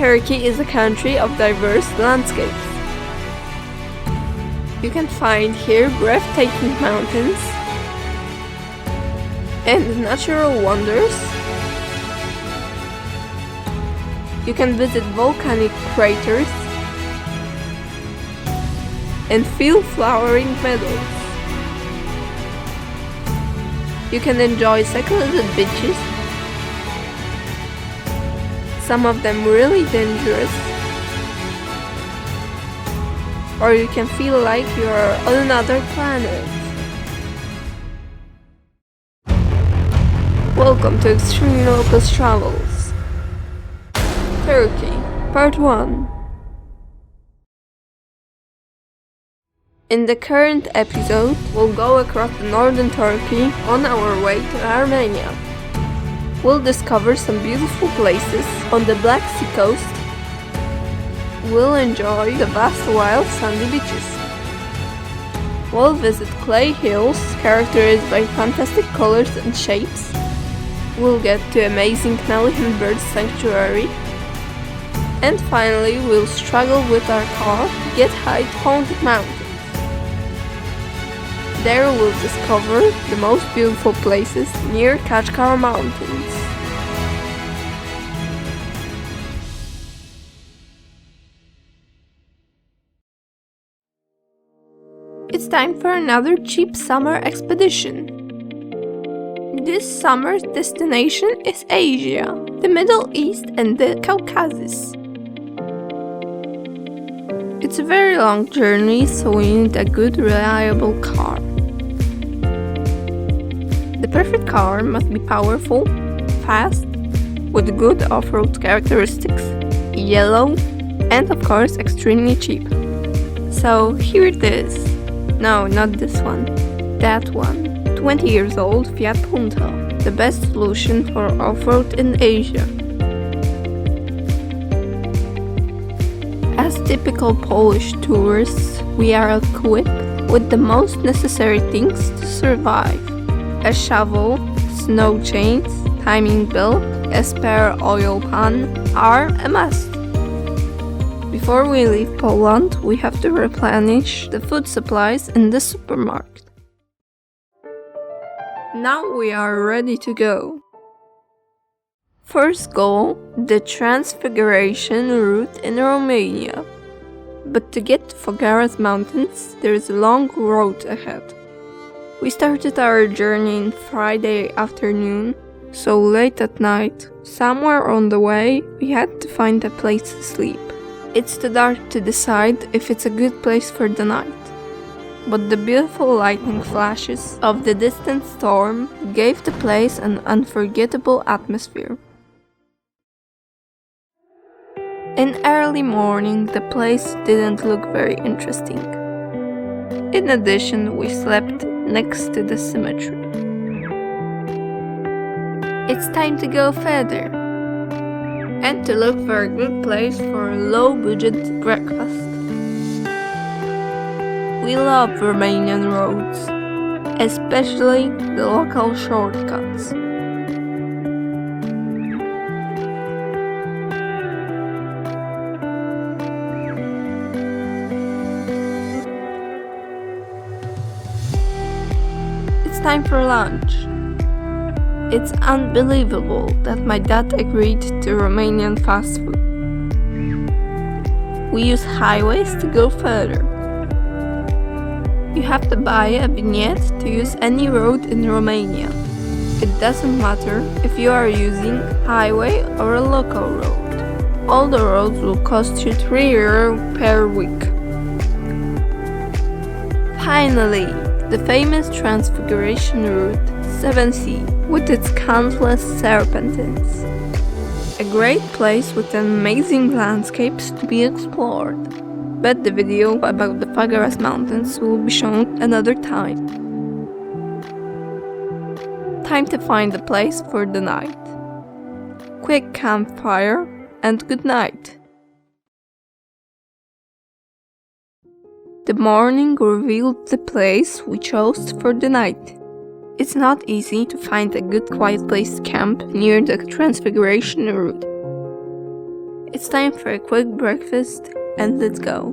Turkey is a country of diverse landscapes. You can find here breathtaking mountains and natural wonders. You can visit volcanic craters and feel flowering meadows. You can enjoy secloded beaches, some of them really dangerous, or you can feel like you are on another planet. Welcome to Extreme Locals Travels, Turkey, Part 1. In the current episode, we'll go across the northern Turkey on our way to Armenia. We'll discover some beautiful places on the Black Sea coast. We'll enjoy the vast wild sandy beaches. We'll visit clay hills characterized by fantastic colors and shapes. We'll get to amazing Nallihan Bird Sanctuary. And finally, we'll struggle with our car to get high to Pontic Mountains. There we'll discover the most beautiful places near Kocaelı Mountains. It's time for another cheap summer expedition. This summer's destination is Asia, the Middle East and the Caucasus. It's a very long journey, so we need a good, reliable car. The perfect car must be powerful, fast, with good off-road characteristics, yellow, and of course extremely cheap. So here it is. No, not this one. That one. 20 years old Fiat Punto. The best solution for off-road in Asia. As typical Polish tourists, we are equipped with the most necessary things to survive. A shovel, snow chains, timing belt, a spare oil pan are a must. Before we leave Poland, we have to replenish the food supplies in the supermarket. Now we are ready to go. First goal, the Transfogarasian route in Romania. But to get to Fogaras Mountains, there is a long road ahead. We started our journey on Friday afternoon, so late at night, somewhere on the way, we had to find a place to sleep. It's too dark to decide if it's a good place for the night. But the beautiful lightning flashes of the distant storm gave the place an unforgettable atmosphere. In early morning, the place didn't look very interesting. In addition, we slept next to the cemetery. It's time to go further and to look for a good place for a low-budget breakfast. We love Romanian roads, especially the local shortcuts. It's time for lunch. It's unbelievable that my dad agreed to Romanian fast food. We use highways to go further. You have to buy a vignette to use any road in Romania. It doesn't matter if you are using highway or a local road. All the roads will cost you €3 per week. Finally, the famous Transfogarasian route 7C with its countless serpentines. A great place with amazing landscapes to be explored. But the video about the Fogaras Mountains will be shown another time. Time to find a place for the night. Quick campfire and good night. The morning revealed the place we chose for the night. It's not easy to find a good quiet place to camp near the Transfogarasian route. It's time for a quick breakfast and let's go.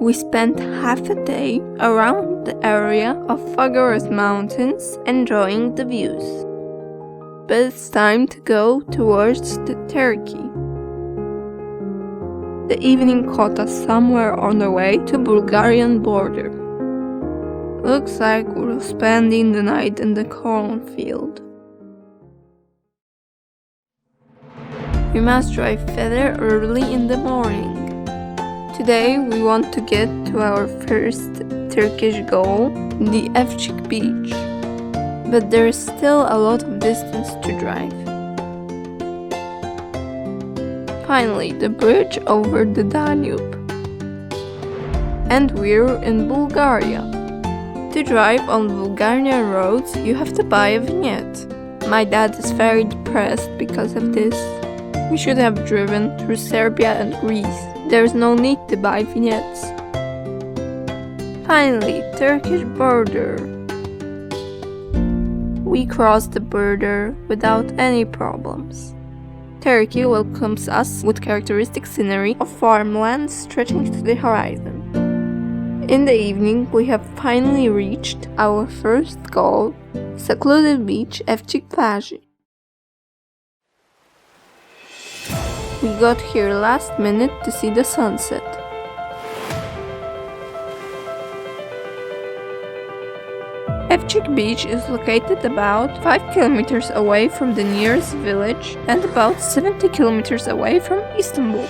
We spent half a day around the area of Fogarasian Mountains enjoying the views. But it's time to go towards the Turkey. The evening caught us somewhere on the way to Bulgarian border. Looks like we're spending the night in the cornfield. We must drive further early in the morning. Today we want to get to our first Turkish goal, the Evcik Beach. But there is still a lot of distance to drive. Finally, the bridge over the Danube. And we're in Bulgaria. To drive on Bulgarian roads, you have to buy a vignette. My dad is very depressed because of this. We should have driven through Serbia and Greece. There is no need to buy vignettes. Finally, Turkish border. We crossed the border without any problems. Turkey welcomes us with characteristic scenery of farmland stretching to the horizon. In the evening, we have finally reached our first goal, secluded beach Evcik Plajı. We got here last minute to see the sunset. Evcik Beach is located about 5 kilometers away from the nearest village and about 70 kilometers away from Istambul.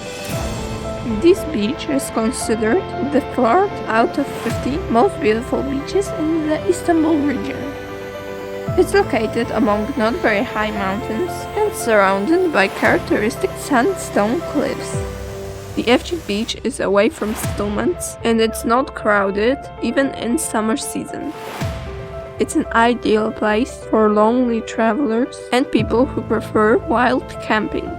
This beach is considered the 4th out of 50 most beautiful beaches in the Istambul region. It's located among not very high mountains and surrounded by characteristic sandstone cliffs. The Evcik Beach is away from settlements and it's not crowded even in summer season. It's an ideal place for lonely travelers and people who prefer wild camping.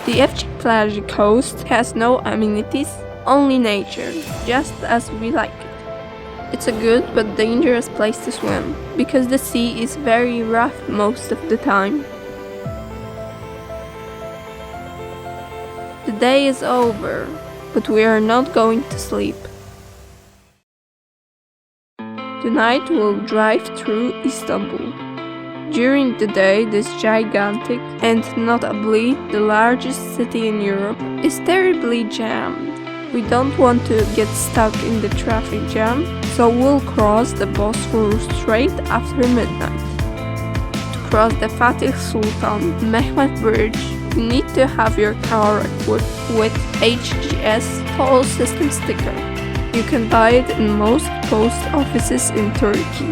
The Evcik Plajı coast has no amenities, only nature, just as we like it. It's a good but dangerous place to swim, because the sea is very rough most of the time. The day is over, but we are not going to sleep. Tonight we'll drive through Istambul. During the day, this gigantic and notably the largest city in Europe is terribly jammed. We don't want to get stuck in the traffic jam, so we'll cross the Bosphorus Strait after midnight. To cross the Fatih Sultan Mehmet Bridge, you need to have your car equipped with HGS toll system sticker. You can buy it in most post offices in Turkey.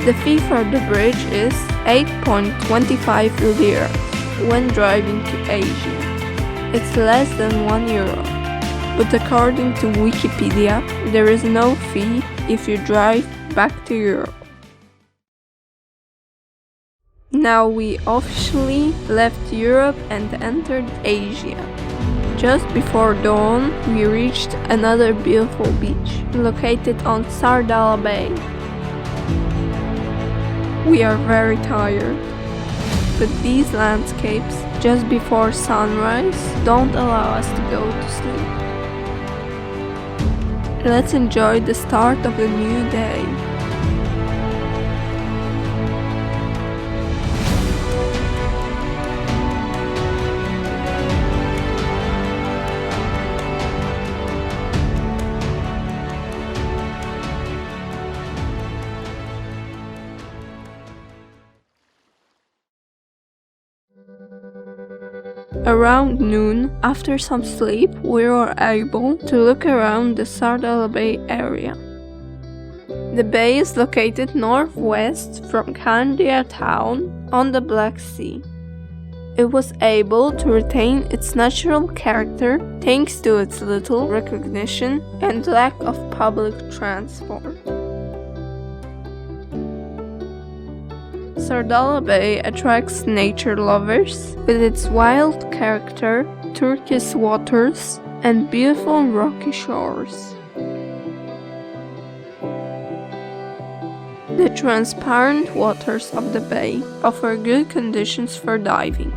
The fee for the bridge is 8.25 lira when driving to Asia. It's less than €1. But according to Wikipedia, there is no fee if you drive back to Europe. Now we officially left Europe and entered Asia. Just before dawn, we reached another beautiful beach, located on Sardala Bay. We are very tired, but these landscapes just before sunrise don't allow us to go to sleep. Let's enjoy the start of the new day. Around noon, after some sleep, we were able to look around the Sardala Bay area. The bay is located northwest from Kandira town on the Black Sea. It was able to retain its natural character thanks to its little recognition and lack of public transport. Sardala Bay attracts nature lovers with its wild character, turquoise waters, and beautiful rocky shores. The transparent waters of the bay offer good conditions for diving.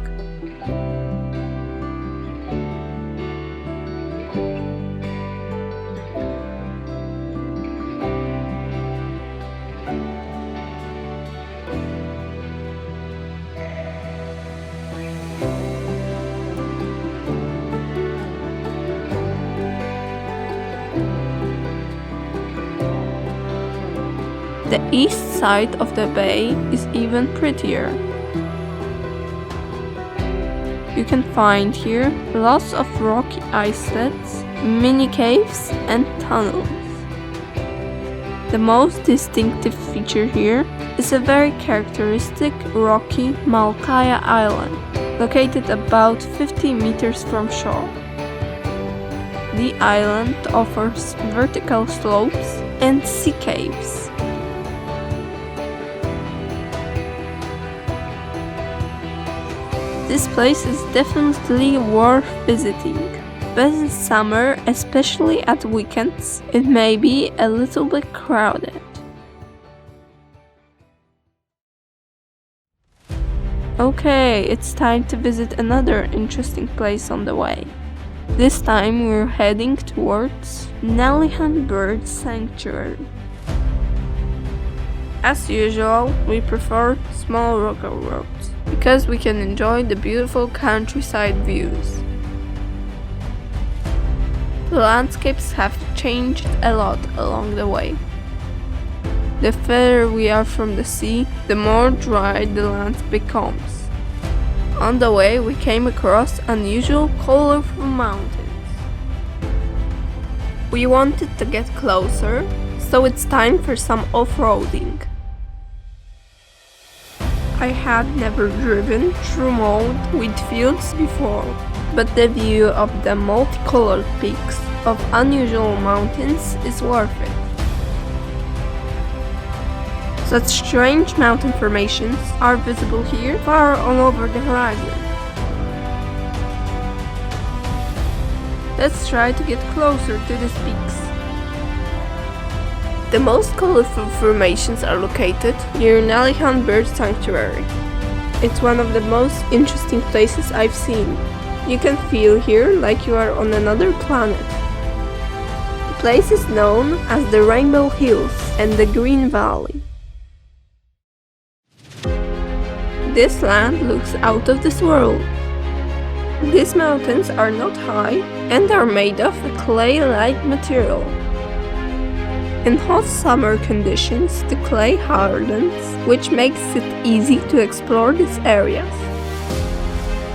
The east side of the bay is even prettier. You can find here lots of rocky islets, mini caves and tunnels. The most distinctive feature here is a very characteristic rocky Malkaya island, located about 50 meters from shore. The island offers vertical slopes and sea caves. This place is definitely worth visiting, but in summer, especially at weekends, it may be a little bit crowded. Okay, it's time to visit another interesting place on the way. This time we're heading towards Nallihan Bird Sanctuary. As usual, we prefer small local roads, because we can enjoy the beautiful countryside views. The landscapes have changed a lot along the way. The further we are from the sea, the more dry the land becomes. On the way we came across unusual colorful mountains. We wanted to get closer, so it's time for some off-roading. I had never driven through mud wheat fields before, but the view of the multicolored peaks of unusual mountains is worth it. Such strange mountain formations are visible here far all over the horizon. Let's try to get closer to these peaks. The most colorful formations are located near Nallihan Bird Sanctuary. It's one of the most interesting places I've seen. You can feel here like you are on another planet. The place is known as the Rainbow Hills and the Green Valley. This land looks out of this world. These mountains are not high and are made of a clay-like material. In hot summer conditions, the clay hardens, which makes it easy to explore these areas.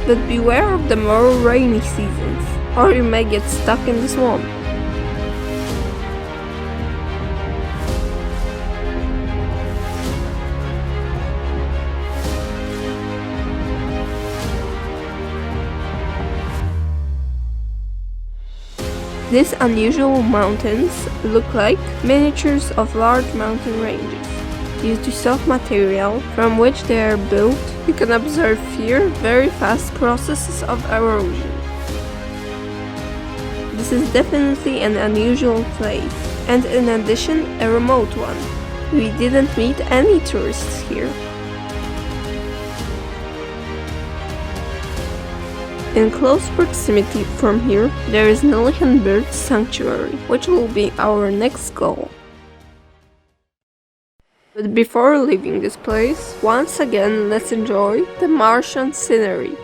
But beware of the more rainy seasons, or you may get stuck in the swamp. These unusual mountains look like miniatures of large mountain ranges. Due to soft material from which they are built, you can observe here very fast processes of erosion. This is definitely an unusual place, and in addition a remote one. We didn't meet any tourists here. In close proximity from here, there is Nallihan Bird Sanctuary, which will be our next goal. But before leaving this place, once again let's enjoy the Martian scenery.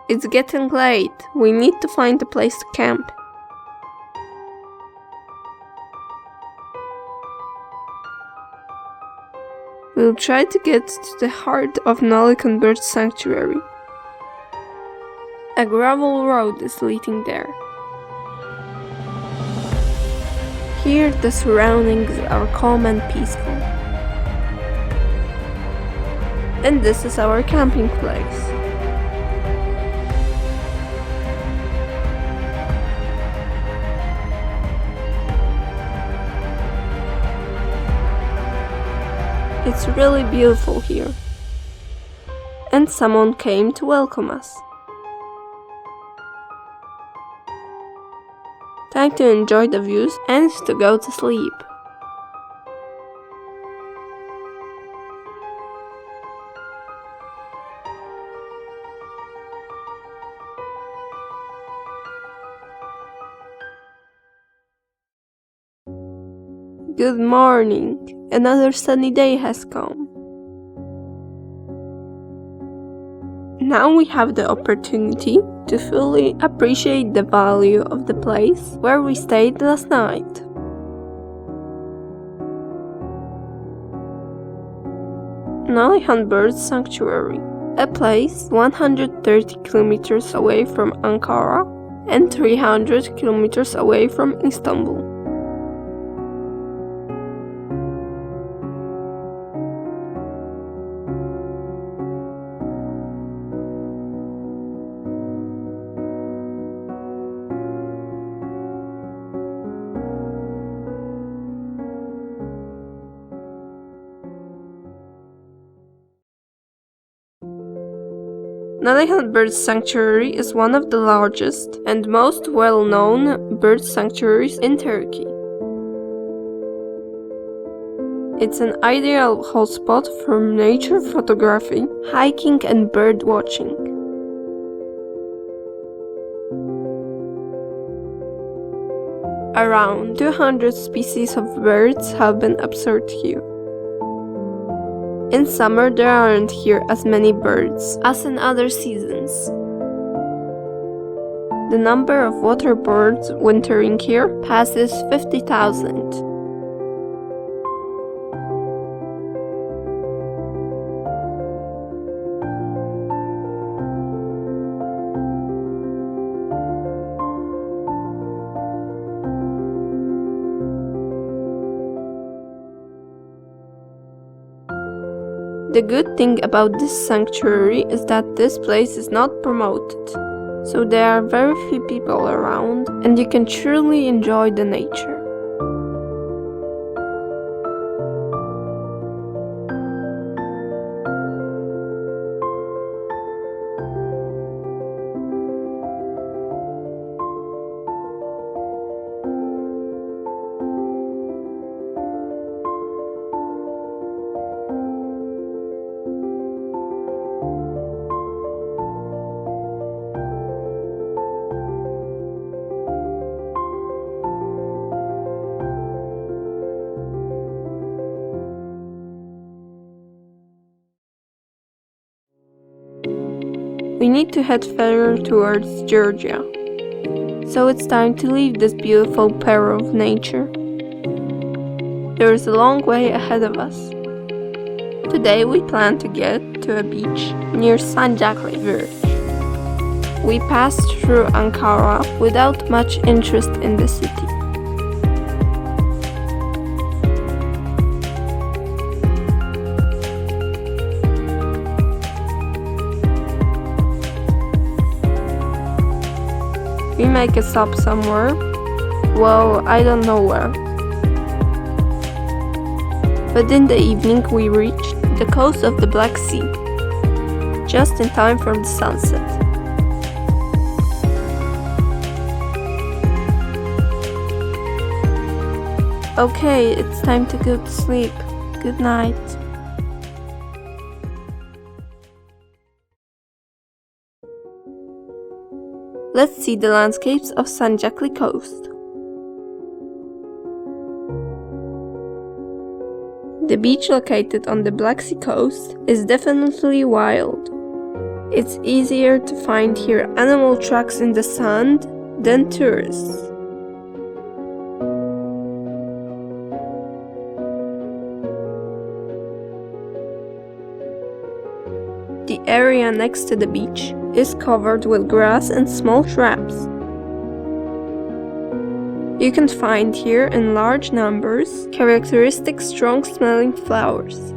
It's getting late. We need to find a place to camp. We'll try to get to the heart of Nallihan Bird Sanctuary. A gravel road is leading there. Here the surroundings are calm and peaceful. And this is our camping place. It's really beautiful here. And someone came to welcome us. Time to enjoy the views and to go to sleep. Good morning! Another sunny day has come. Now we have the opportunity to fully appreciate the value of the place where we stayed last night. Nallihan Bird Sanctuary, a place 130 kilometers away from Ankara and 300 kilometers away from Istambul. Nallihan Bird Sanctuary is one of the largest and most well-known bird sanctuaries in Turkey. It's an ideal hotspot for nature photography, hiking and bird watching. Around 200 species of birds have been observed here. In summer there aren't here as many birds as in other seasons. The number of water birds wintering here passes 50,000. The good thing about this sanctuary is that this place is not promoted, so there are very few people around and you can truly enjoy the nature. We need to head further towards Georgia, so it's time to leave this beautiful pair of nature. There is a long way ahead of us. Today we plan to get to a beach near Sancakli village. We passed through Ankara without much interest in the city. We make a stop somewhere. Well, I don't know where. But in the evening we reached the coast of the Black Sea, just in time for the sunset. Okay, it's time to go to sleep. Good night. Let's see the landscapes of Sancakli Coast. The beach located on the Black Sea coast is definitely wild. It's easier to find here animal tracks in the sand than tourists. The area next to the beach is covered with grass and small shrubs. You can find here in large numbers characteristic strong-smelling flowers.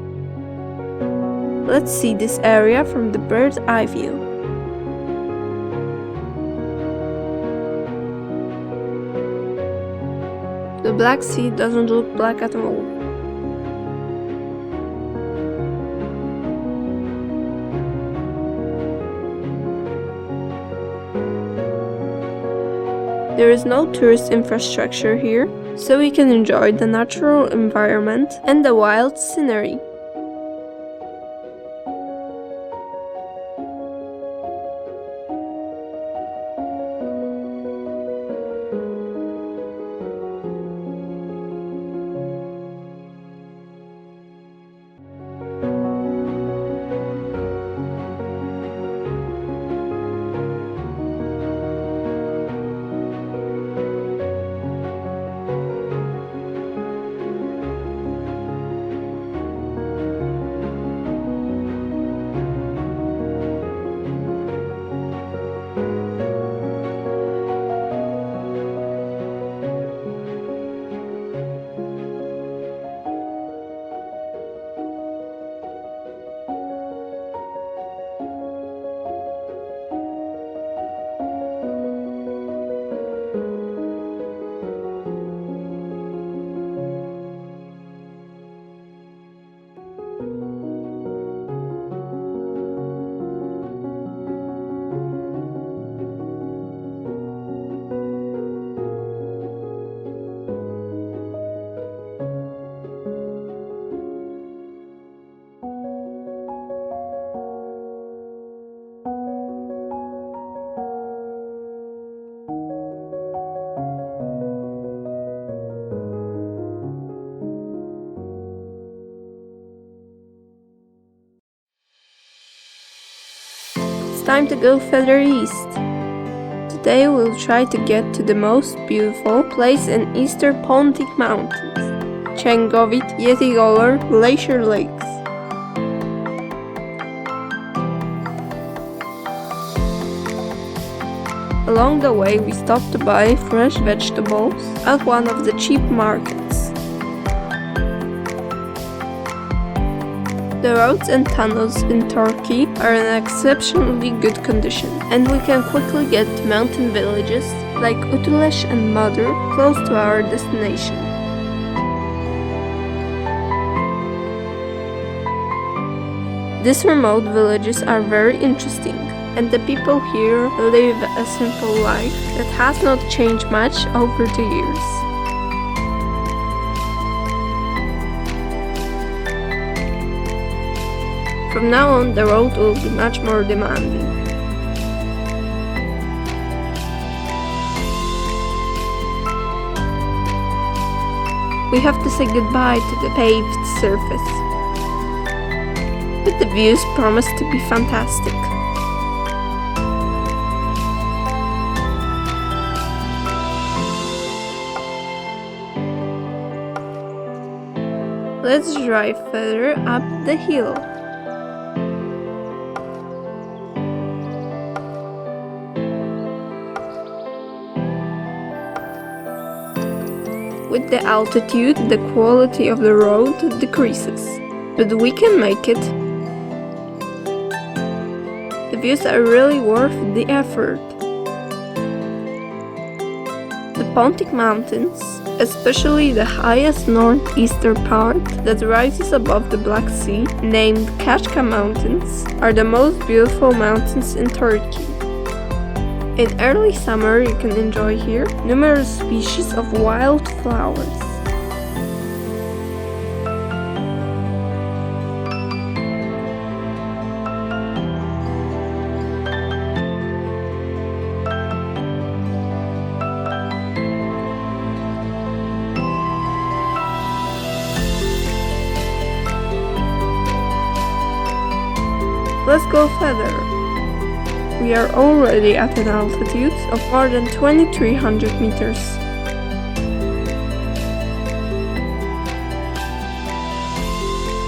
Let's see this area from the bird's eye view. The Black Sea doesn't look black at all. There is no tourist infrastructure here, so we can enjoy the natural environment and the wild scenery. Time to go further east. Today we'll try to get to the most beautiful place in eastern Pontic Mountains, Cengovit Yedigoller Glacier Lakes. Along the way we stopped to buy fresh vegetables at one of the cheap markets. The roads and tunnels in Turkey are in exceptionally good condition, and we can quickly get to mountain villages like Utulas and Madur close to our destination. These remote villages are very interesting, and the people here live a simple life that has not changed much over the years. From now on, the road will be much more demanding. We have to say goodbye to the paved surface, but the views promise to be fantastic. Let's drive further up the hill. With the altitude, the quality of the road decreases, but we can make it. The views are really worth the effort. The Pontic Mountains, especially the highest northeastern part that rises above the Black Sea, named Kashka Mountains, are the most beautiful mountains in Turkey. In early summer you can enjoy here numerous species of wild flowers. Let's go further. we are already at an altitude of more than 2300 meters.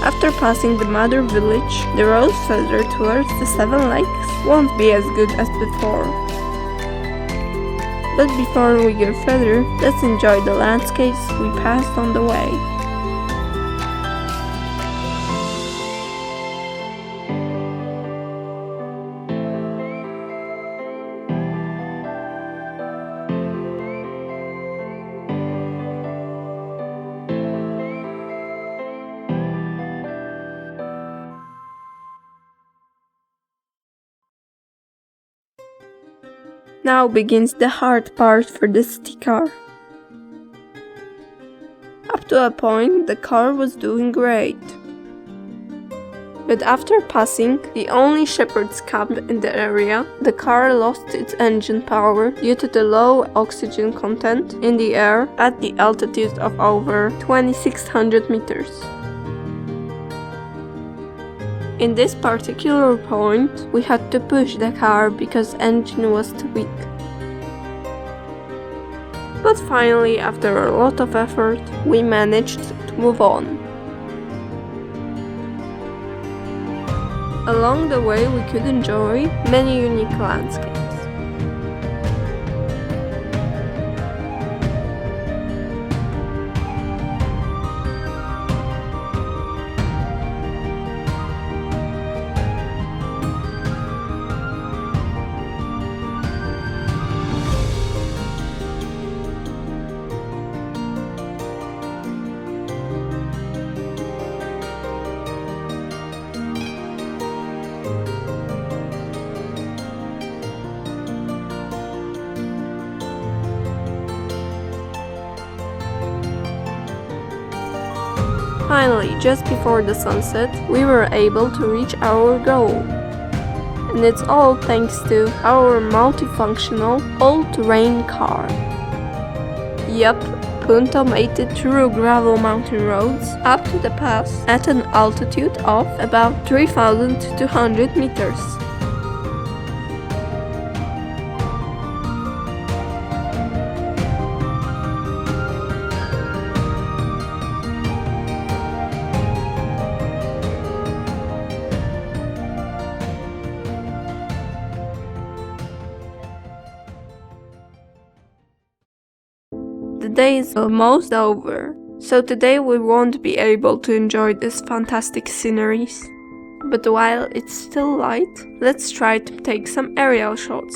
After passing the Madur village, the road further towards the Seven Lakes won't be as good as before. But before we go further, let's enjoy the landscapes we passed on the way. Now begins the hard part for the city car. Up to a point, the car was doing great. But after passing the only shepherd's camp in the area, the car lost its engine power due to the low oxygen content in the air at the altitude of over 2600 meters. In this particular point, we had to push the car because engine was too weak. But finally, after a lot of effort, we managed to move on. Along the way, we could enjoy many unique landscapes. Finally, just before the sunset, we were able to reach our goal. And it's all thanks to our multifunctional all-terrain car. Yup, Punto made it through gravel mountain roads up to the pass at an altitude of about 3200 meters. The day is almost over, so today we won't be able to enjoy these fantastic sceneries. But while it's still light, let's try to take some aerial shots.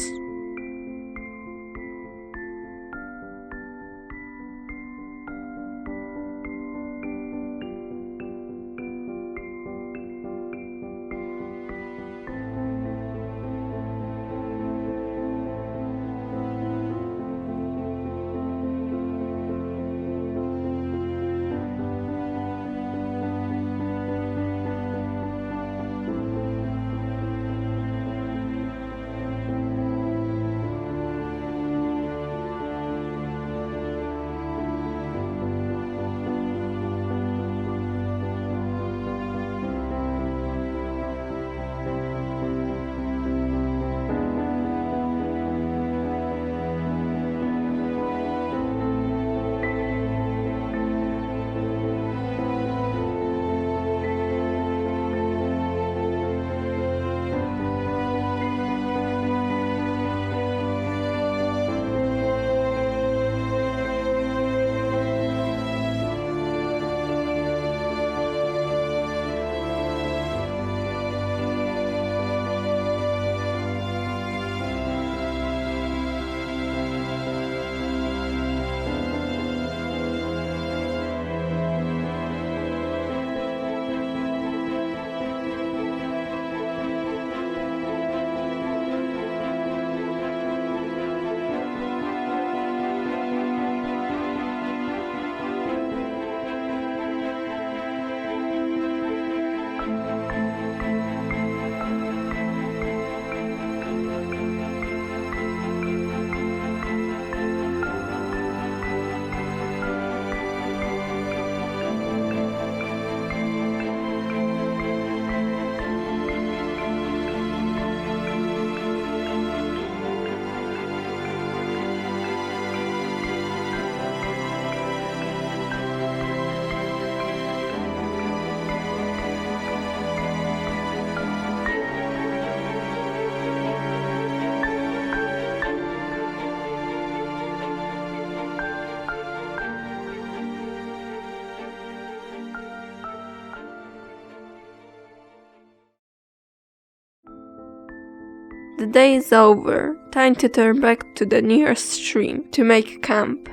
The day is over, time to turn back to the nearest stream to make camp.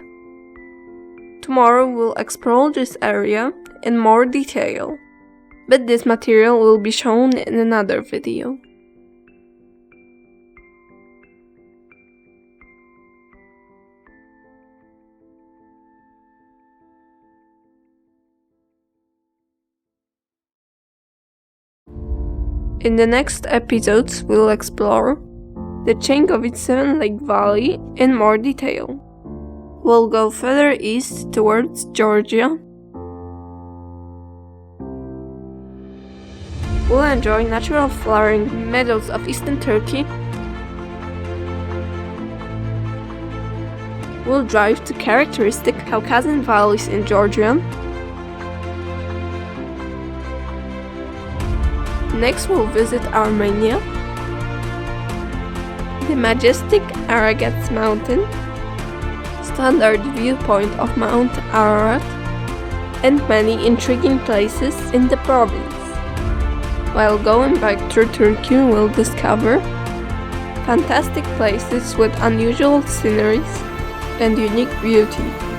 Tomorrow we'll explore this area in more detail, but this material will be shown in another video. In the next episodes, we'll explore the Cengovit 7-Lake Valley in more detail. We'll go further east towards Georgia. We'll enjoy natural flowering meadows of eastern Turkey. We'll drive to characteristic Caucasian valleys in Georgia. Next we'll visit Armenia, the majestic Aragat mountain, standard viewpoint of Mount Ararat, and many intriguing places in the province. While going back through Turkey, we'll discover fantastic places with unusual sceneries and unique beauty.